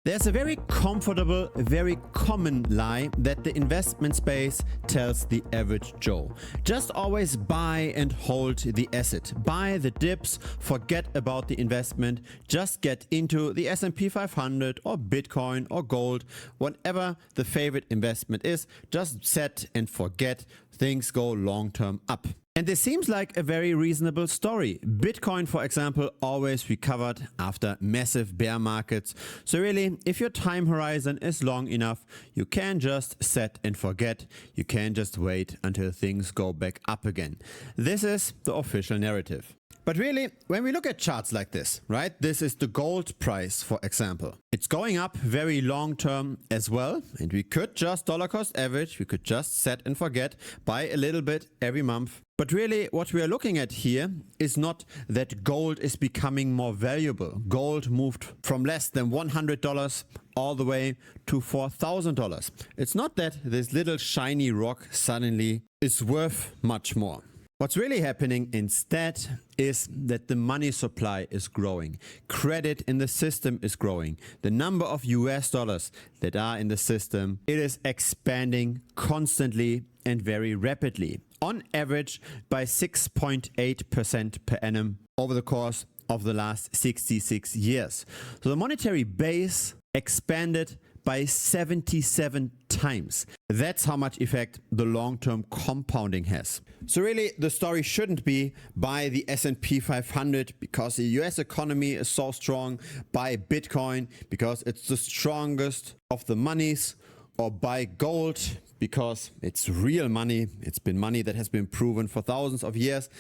There's a very comfortable, very common lie that the investment space tells the average Joe. Just always buy and hold the asset. Buy the dips, forget about the investment, just get into the S&P 500 or Bitcoin or gold, whatever the favorite investment is, just set and forget, things go long-term up. And this seems like a very reasonable story. Bitcoin, for example, always recovered after massive bear markets. So really, if your time horizon is long enough, you can just set and forget. You can just wait until things go back up again. This is the official narrative. But really, when we look at charts like this, right? This is the gold price, for example. It's going up very long term as well. And we could just dollar cost average. We could just set and forget, buy a little bit every month. But really, what we are looking at here is not that gold is becoming more valuable. Gold moved from less than $100 all the way to $4,000. It's not that this little shiny rock suddenly is worth much more. What's really happening instead is that the money supply is growing. Credit in the system is growing. The number of US dollars that are in the system, it is expanding constantly and very rapidly. On average by 6.8% per annum over the course of the last 66 years. So the monetary base expanded by 77 times. That's how much effect the long-term compounding has. So really, the story shouldn't be buy the S&P 500 because the US economy is so strong, buy Bitcoin because it's the strongest of the monies, or buy gold because it's real money. It's been money that has been proven for thousands of years.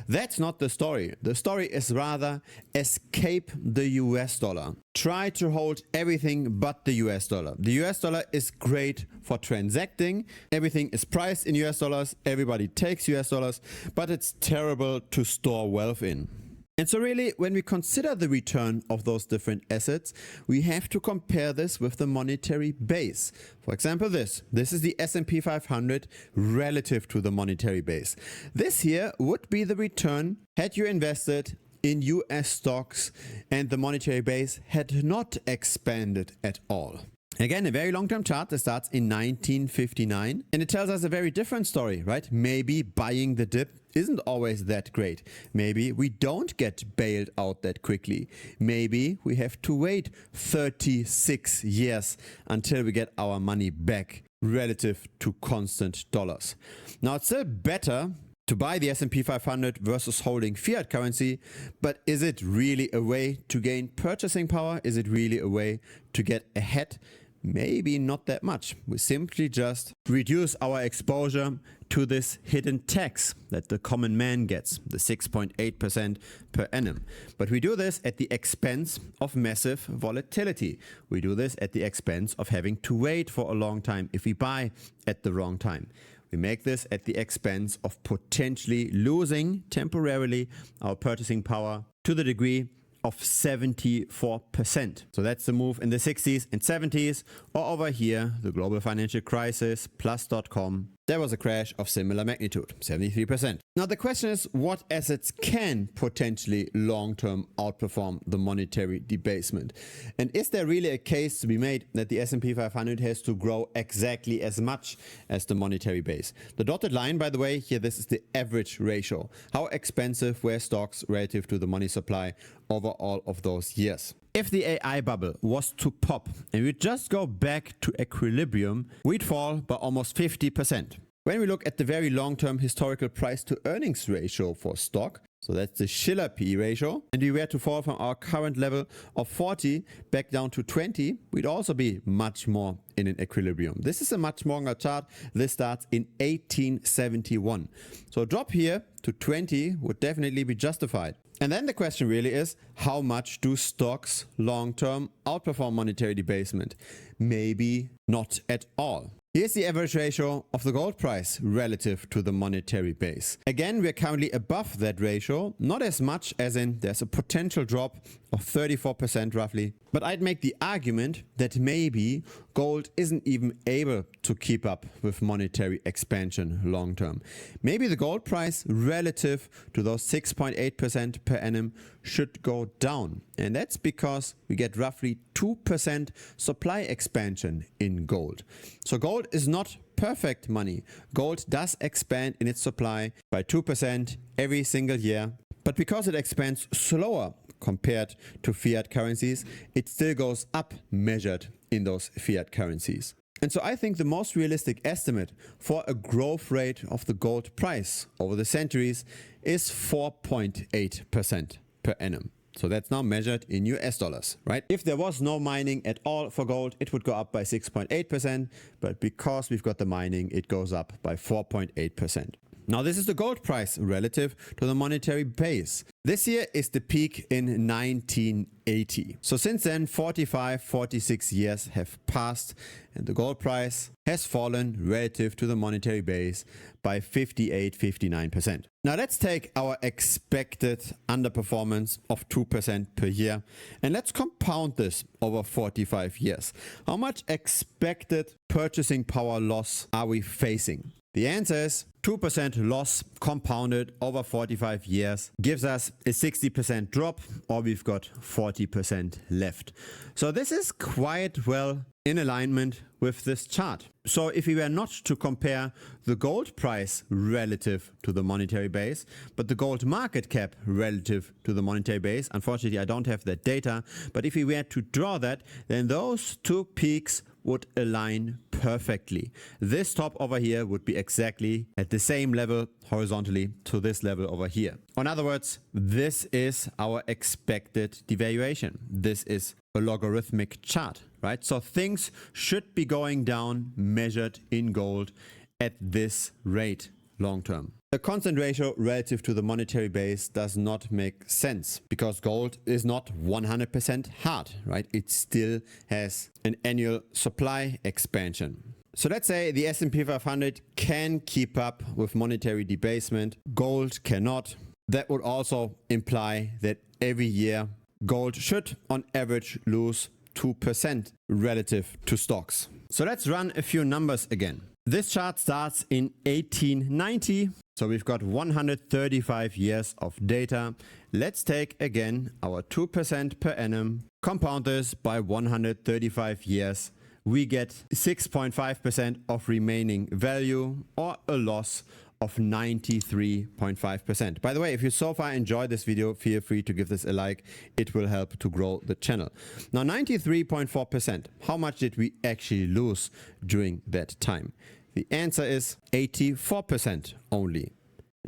That's not the story. The story is rather escape the US dollar. Try to hold everything but the US dollar. The US dollar is great for transacting. Everything is priced in US dollars. Everybody takes US dollars, but it's terrible to store wealth in. And so really, when we consider the return of those different assets, we have to compare this with the monetary base. For example, this is the S&P 500 relative to the monetary base. This here would be the return had you invested in US stocks and the monetary base had not expanded at all. Again, a very long-term chart that starts in 1959, and it tells us a very different story, right? Maybe buying the dip isn't always that great. Maybe we don't get bailed out that quickly. Maybe we have to wait 36 years until we get our money back relative to constant dollars. Now, it's still better to buy the S&P 500 versus holding fiat currency, but is it really a way to gain purchasing power? Is it really a way to get ahead? Maybe not that much. We simply just reduce our exposure to this hidden tax that the common man gets, the 6.8% per annum. But we do this at the expense of massive volatility. We do this at the expense of having to wait for a long time if we buy at the wrong time. We make this at the expense of potentially losing temporarily our purchasing power to the degree of 74%. So that's the move in the 60s and 70s, or over here, the global financial crisis, plus.com. There was a crash of similar magnitude, 73%. Now the question is, what assets can potentially long-term outperform the monetary debasement? And is there really a case to be made that the S&P 500 has to grow exactly as much as the monetary base? The dotted line, by the way, here, this is the average ratio. How expensive were stocks relative to the money supply over all of those years? If the AI bubble was to pop and we just go back to equilibrium, we'd fall by almost 50%. When we look at the very long-term historical price to earnings ratio for stock, so that's the Shiller P ratio, and we were to fall from our current level of 40 back down to 20, we'd also be much more in an equilibrium. This is a much longer chart. This starts in 1871. So a drop here to 20 would definitely be justified. And then the question really is, how much do stocks long-term outperform monetary debasement? Maybe not at all. Here's the average ratio of the gold price relative to the monetary base. Again, we're currently above that ratio, not as much as in there's a potential drop of 34% roughly But I'd make the argument that maybe gold isn't even able to keep up with monetary expansion long term. Maybe the gold price relative to those 6.8% per annum should go down. And that's because we get roughly 2% supply expansion in gold. So gold is not perfect money. Gold does expand in its supply by 2% every single year. But because it expands slower compared to fiat currencies, it still goes up measured in those fiat currencies. And so I think the most realistic estimate for a growth rate of the gold price over the centuries is 4.8% per annum. So that's now measured in US dollars, right? If there was no mining at all for gold, it would go up by 6.8%, but because we've got the mining, it goes up by 4.8%. Now this is the gold price relative to the monetary base. This year is the peak in 1980. So since then, 46 years have passed and the gold price has fallen relative to the monetary base by 59%. Now let's take our expected underperformance of 2% per year and let's compound this over 45 years. How much expected purchasing power loss are we facing? The answer is 2% loss compounded over 45 years gives us a 60% drop, or we've got 40% left. So this is quite well in alignment with this chart. So if we were not to compare the gold price relative to the monetary base, but the gold market cap relative to the monetary base, unfortunately I don't have that data, but if we were to draw that, then those two peaks would align perfectly. This top over here would be exactly at the same level horizontally to this level over here. In other words, this is our expected devaluation. This is a logarithmic chart, right? So things should be going down measured in gold at this rate long term. A constant ratio relative to the monetary base does not make sense because gold is not 100% hard, right? It still has an annual supply expansion. So let's say the S&P 500 can keep up with monetary debasement. Gold cannot. That would also imply that every year gold should on average lose 2% relative to stocks. So let's run a few numbers again. This chart starts in 1890. So we've got 135 years of data. Let's take again our 2% per annum, compound this by 135 years. We get 6.5% of remaining value, or a loss of 93.5%. By the way, if you so far enjoyed this video, feel free to give this a like. It will help to grow the channel. Now 93.4%. How much did we actually lose during that time? The answer is 84% only.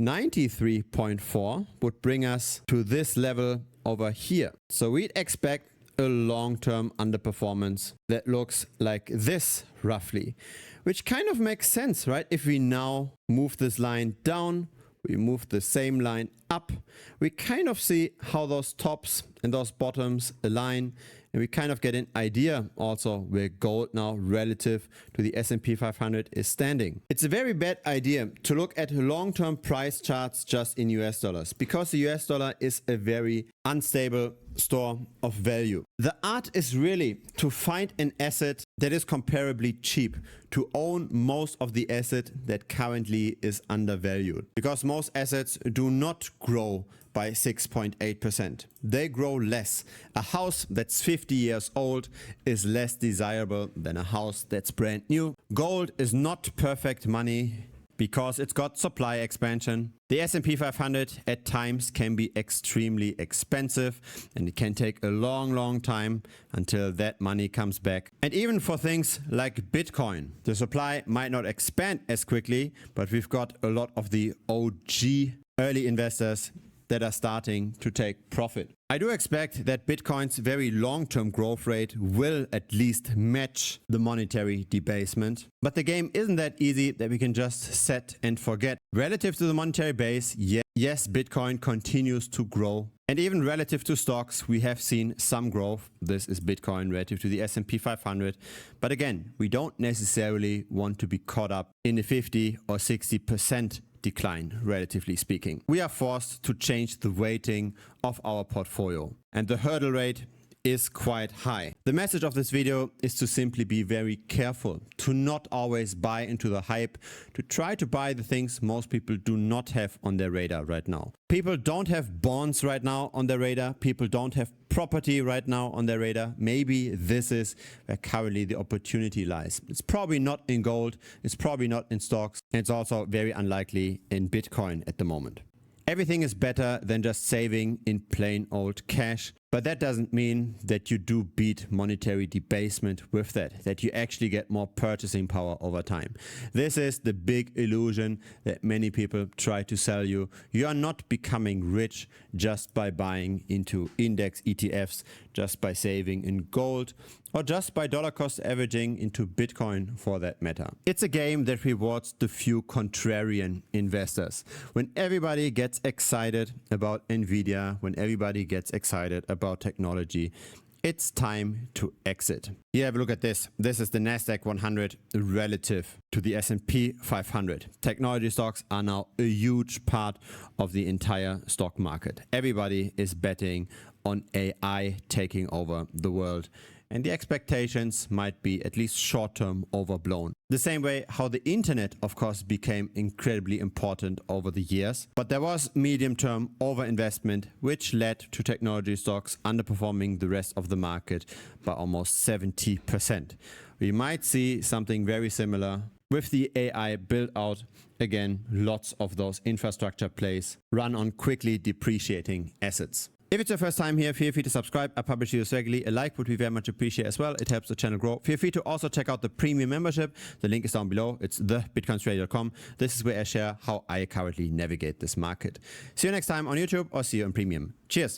93.4 would bring us to this level over here. So we'd expect a long-term underperformance that looks like this roughly, which kind of makes sense, right? If we now move this line down, we move the same line up, we kind of see how those tops and those bottoms align, and we kind of get an idea also where gold now relative to the S&P 500 is standing. It's a very bad idea to look at long-term price charts just in US dollars because the US dollar is a very unstable store of value. The art is really to find an asset that is comparably cheap, to own most of the asset that currently is undervalued, because most assets do not grow by 6.8%. They grow less. A house that's 50 years old is less desirable than a house that's brand new. Gold is not perfect money because it's got supply expansion. The S&P 500 at times can be extremely expensive, and it can take a long time until that money comes back. And even for things like Bitcoin, the supply might not expand as quickly, but we've got a lot of the OG early investors that are starting to take profit. I do expect that Bitcoin's very long-term growth rate will at least match the monetary debasement. But the game isn't that easy that we can just set and forget. Relative to the monetary base, yes, Bitcoin continues to grow. And even relative to stocks, we have seen some growth. This is Bitcoin relative to the S&P 500. But again, we don't necessarily want to be caught up in a 50 or 60% decline, relatively speaking. We are forced to change the weighting of our portfolio. And the hurdle rate is quite high. The message of this video is to simply be very careful, to not always buy into the hype, to try to buy the things most people do not have on their radar right now. People don't have bonds right now on their radar. People don't have property right now on their radar. Maybe this is where currently the opportunity lies. It's probably not in gold. It's probably not in stocks. And it's also very unlikely in Bitcoin at the moment. Everything is better than just saving in plain old cash, but that doesn't mean that you do beat monetary debasement with that you actually get more purchasing power over time. This is the big illusion that many people try to sell you. You are not becoming rich just by buying into index ETFs, just by saving in gold, or just by dollar cost averaging into Bitcoin for that matter. It's a game that rewards the few contrarian investors. When everybody gets excited about Nvidia, when everybody gets excited about technology, it's time to exit. Here, have a look at this. This is the Nasdaq 100 relative to the S&P 500. Technology stocks are now a huge part of the entire stock market. Everybody is betting on AI taking over the world. And the expectations might be at least short-term overblown. The same way how the internet, of course, became incredibly important over the years. But there was medium-term overinvestment, which led to technology stocks underperforming the rest of the market by almost 70%. We might see something very similar with the AI build-out. Again, lots of those infrastructure plays run on quickly depreciating assets. If it's your first time here, feel free to subscribe. I publish videos regularly. A like would be very much appreciated as well. It helps the channel grow. Feel free to also check out the premium membership. The link is down below. It's thebitcoinstrader.com. This is where I share how I currently navigate this market. See you next time on YouTube or see you in premium. Cheers.